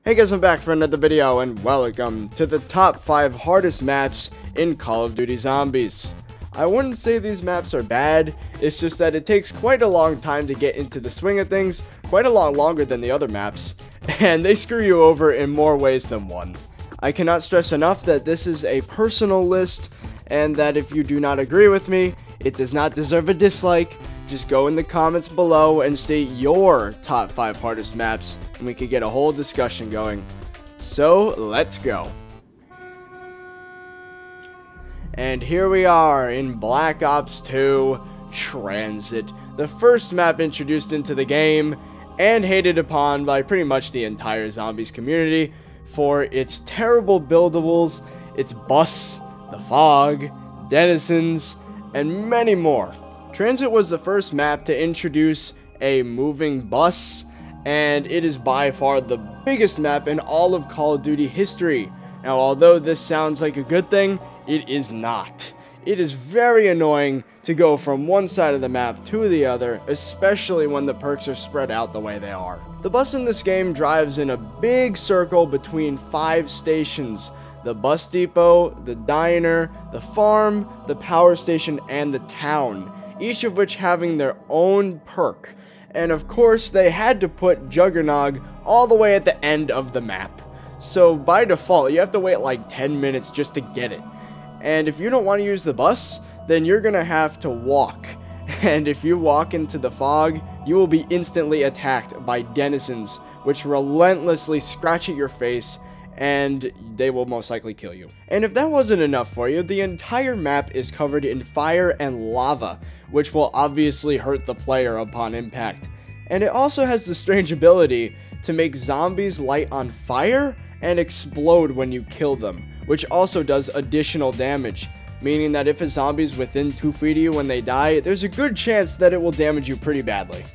Hey guys, I'm back for another video, and welcome to the top 5 hardest maps in Call of Duty Zombies. I wouldn't say these maps are bad, it's just that it takes quite a long time to get into the swing of things, quite a lot longer than the other maps, and they screw you over in more ways than one. I cannot stress enough that this is a personal list, and that if you do not agree with me, it does not deserve a dislike. Just go in the comments below and state your top 5 hardest maps, and we could get a whole discussion going. So, let's go. And here we are in Black Ops 2 Transit, the first map introduced into the game, and hated upon by pretty much the entire Zombies community for its terrible buildables, its busts, the fog, denizens, and many more. Transit was the first map to introduce a moving bus, and it is by far the biggest map in all of Call of Duty history. Now, although this sounds like a good thing, it is not. It is very annoying to go from one side of the map to the other, especially when the perks are spread out the way they are. The bus in this game drives in a big circle between 5 stations: the bus depot, the diner, the farm, the power station, and the town, each of which having their own perk. And of course, they had to put Juggernog all the way at the end of the map. So by default, you have to wait like 10 minutes just to get it. And if you don't want to use the bus, then you're gonna have to walk. And if you walk into the fog, you will be instantly attacked by denizens, which relentlessly scratch at your face, and they will most likely kill you. And if that wasn't enough for you, the entire map is covered in fire and lava, which will obviously hurt the player upon impact. And it also has the strange ability to make zombies light on fire and explode when you kill them, which also does additional damage, meaning that if a zombie is within 2 feet of you when they die, there's a good chance that it will damage you pretty badly.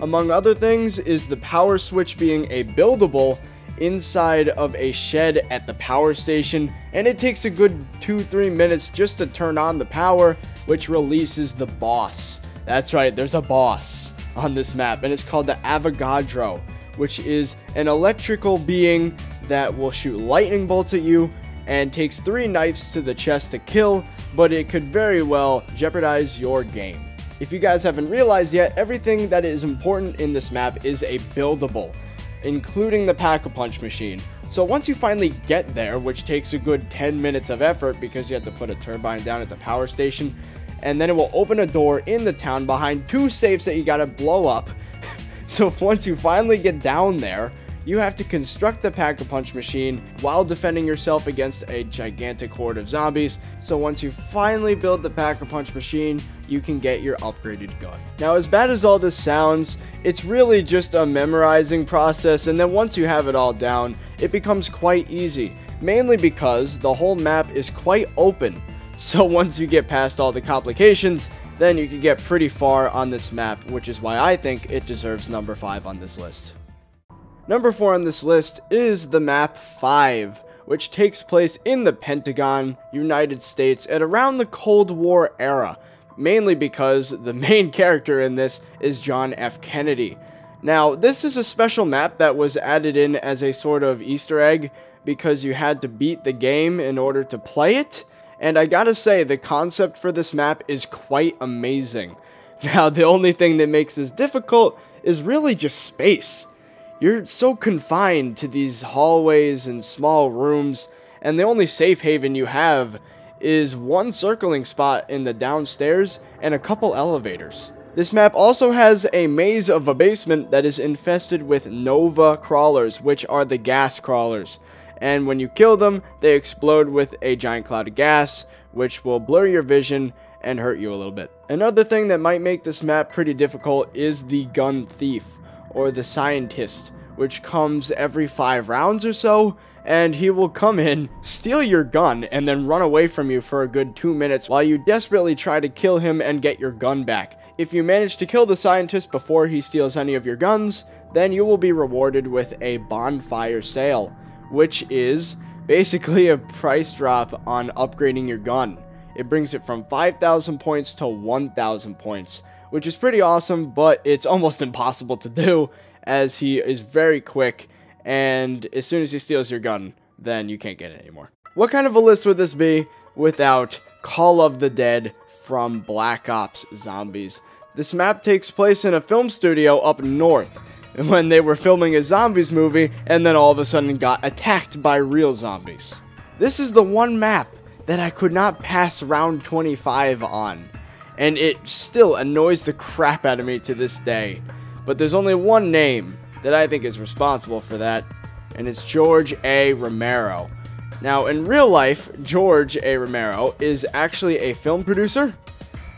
Among other things is the power switch being a buildable inside of a shed at the power station, and it takes a good 2-3 minutes just to turn on the power, which releases the boss. That's right, there's a boss on this map, and it's called the Avogadro, which is an electrical being that will shoot lightning bolts at you and takes 3 knives to the chest to kill, but it could very well jeopardize your game. If you guys haven't realized yet, everything that is important in this map is a buildable, including the Pack-a-Punch machine. So once you finally get there, which takes a good 10 minutes of effort because you have to put a turbine down at the power station, and then it will open a door in the town behind 2 safes that you gotta blow up. So once you finally get down there, you have to construct the Pack-a-Punch machine while defending yourself against a gigantic horde of zombies. So once you finally build the Pack-a-Punch machine, you can get your upgraded gun. Now, as bad as all this sounds, it's really just a memorizing process, and then once you have it all down, it becomes quite easy, mainly because the whole map is quite open. So once you get past all the complications, then you can get pretty far on this map, which is why I think it deserves number 5 on this list. Number 4 on this list is the map 5, which takes place in the Pentagon, United States, at around the Cold War era, mainly because the main character in this is John F. Kennedy. Now, this is a special map that was added in as a sort of Easter egg because you had to beat the game in order to play it, and I gotta say, the concept for this map is quite amazing. Now, the only thing that makes this difficult is really just space. You're so confined to these hallways and small rooms, and the only safe haven you have is one circling spot in the downstairs and a couple elevators. This map also has a maze of a basement that is infested with Nova crawlers, which are the gas crawlers. And when you kill them, they explode with a giant cloud of gas, which will blur your vision and hurt you a little bit. Another thing that might make this map pretty difficult is the gun thief, or the scientist, which comes every 5 rounds or so, and he will come in, steal your gun, and then run away from you for a good 2 minutes while you desperately try to kill him and get your gun back. If you manage to kill the scientist before he steals any of your guns, then you will be rewarded with a bonfire sale, which is basically a price drop on upgrading your gun. It brings it from 5,000 points to 1,000 points, which is pretty awesome, but it's almost impossible to do as he is very quick and as soon as he steals your gun, then you can't get it anymore. What kind of a list would this be without Call of the Dead from Black Ops Zombies? This map takes place in a film studio up north when they were filming a zombies movie and then all of a sudden got attacked by real zombies. This is the one map that I could not pass round 25 on, and it still annoys the crap out of me to this day. But there's only one name that I think is responsible for that, and it's George A. Romero. Now, in real life, George A. Romero is actually a film producer,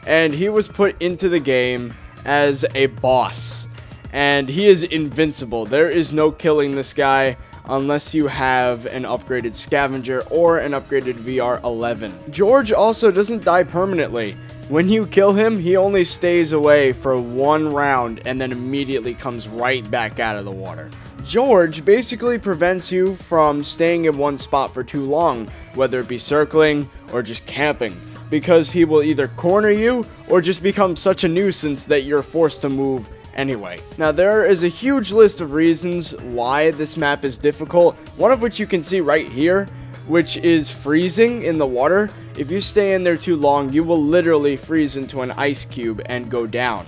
and he was put into the game as a boss, and he is invincible. There is no killing this guy unless you have an upgraded scavenger or an upgraded VR11. George also doesn't die permanently. When you kill him, he only stays away for 1 round and then immediately comes right back out of the water. George basically prevents you from staying in one spot for too long, whether it be circling or just camping, because he will either corner you or just become such a nuisance that you're forced to move anyway. Now, there is a huge list of reasons why this map is difficult, one of which you can see right here, which is freezing in the water. If you stay in there too long, you will literally freeze into an ice cube and go down.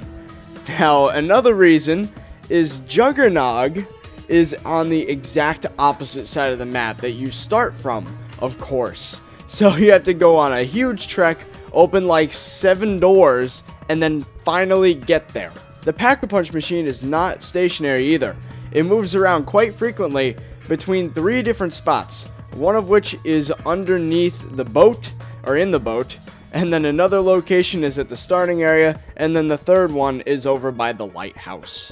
Now, another reason is Juggernog is on the exact opposite side of the map that you start from, of course. So you have to go on a huge trek, open like 7 doors, and then finally get there. The Pack-a-Punch machine is not stationary either. It moves around quite frequently between 3 different spots, one of which is underneath the boat, or in the boat, and then another location is at the starting area, and then the third one is over by the lighthouse.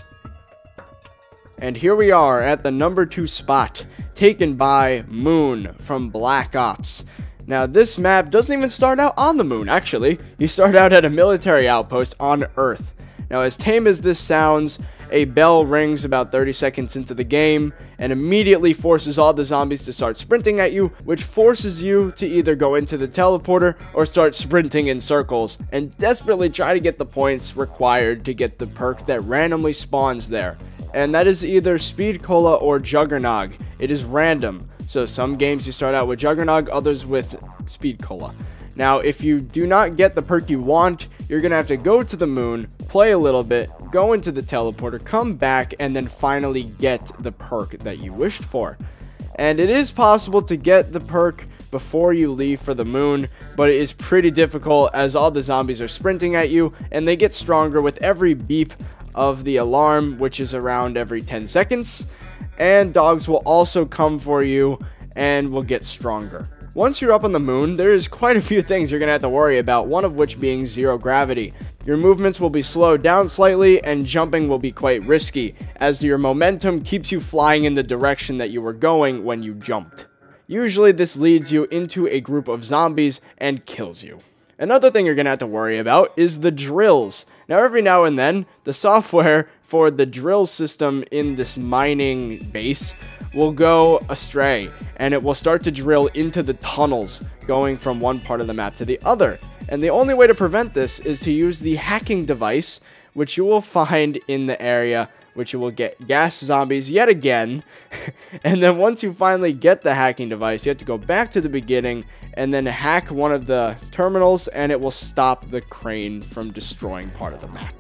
And here we are at the number 2 spot, taken by Moon from Black Ops. Now, this map doesn't even start out on the moon, actually. You start out at a military outpost on Earth. Now, as tame as this sounds, a bell rings about 30 seconds into the game and immediately forces all the zombies to start sprinting at you, which forces you to either go into the teleporter or start sprinting in circles and desperately try to get the points required to get the perk that randomly spawns there. And that is either Speed Cola or Juggernog. It is random. So some games you start out with Juggernog, others with Speed Cola. Now, if you do not get the perk you want, you're going to have to go to the moon, play a little bit, go into the teleporter, come back, and then finally get the perk that you wished for. And it is possible to get the perk before you leave for the moon, but it is pretty difficult as all the zombies are sprinting at you, and they get stronger with every beep of the alarm, which is around every 10 seconds. And dogs will also come for you and will get stronger. Once you're up on the moon, there's quite a few things you're going to have to worry about, one of which being zero gravity. Your movements will be slowed down slightly, and jumping will be quite risky, as your momentum keeps you flying in the direction that you were going when you jumped. Usually this leads you into a group of zombies and kills you. Another thing you're going to have to worry about is the drills. Now, every now and then, the software for the drill system in this mining base will go astray, and it will start to drill into the tunnels going from one part of the map to the other. And the only way to prevent this is to use the hacking device, which you will find in the area, which you will get gas zombies yet again. And then once you finally get the hacking device, you have to go back to the beginning and then hack one of the terminals, and it will stop the crane from destroying part of the map.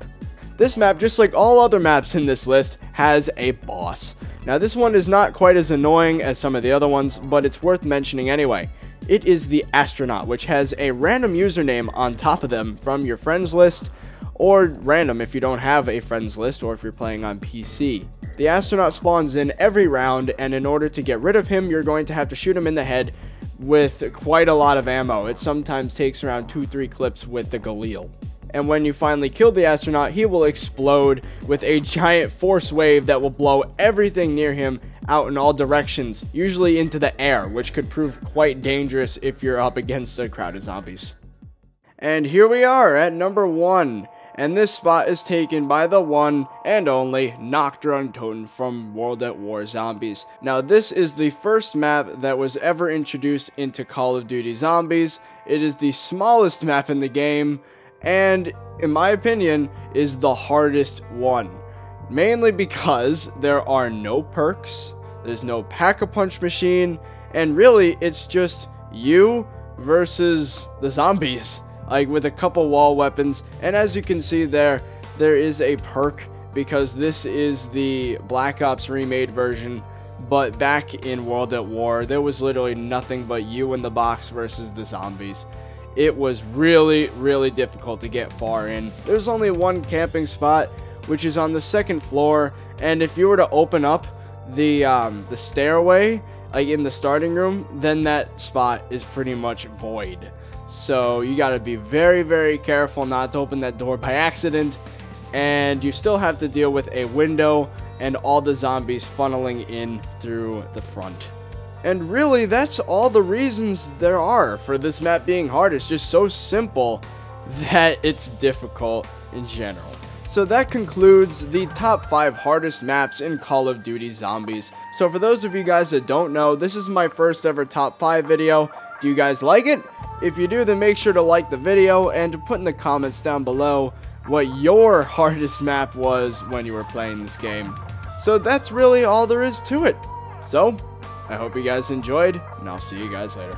This map, just like all other maps in this list, has a boss. Now, this one is not quite as annoying as some of the other ones, but it's worth mentioning anyway. It is the Astronaut, which has a random username on top of them from your friends list, or random if you don't have a friends list or if you're playing on PC. The Astronaut spawns in every round, and in order to get rid of him, you're going to have to shoot him in the head with quite a lot of ammo. It sometimes takes around 2-3 clips with the Galil. And when you finally kill the Astronaut, he will explode with a giant force wave that will blow everything near him out in all directions, usually into the air, which could prove quite dangerous if you're up against a crowd of zombies. And here we are at number 1, and this spot is taken by the one and only Nacht Der Untoten from World at War Zombies. Now, this is the first map that was ever introduced into Call of Duty Zombies. It is the smallest map in the game, and in my opinion is the hardest one, mainly because there are no perks. there's no pack-a-punch machine, and really it's just you versus the zombies, like with a couple wall weapons. And as you can see there is a perk, because this is the Black Ops remade version, but back in World at War there was literally nothing but you in the box versus the zombies. It was really difficult to get far in. There's only one camping spot, which is on the second floor, and if you were to open up the stairway, like in the starting room, then that spot is pretty much void. So you got to be very careful not to open that door by accident, and you still have to deal with a window and all the zombies funneling in through the front. And really, that's all the reasons there are for this map being hard. It's just so simple that it's difficult in general. So that concludes the top 5 hardest maps in Call of Duty Zombies. So for those of you guys that don't know, this is my first ever top 5 video. Do you guys like it? If you do, then make sure to like the video and to put in the comments down below what your hardest map was when you were playing this game. So that's really all there is to it. So I hope you guys enjoyed, and I'll see you guys later.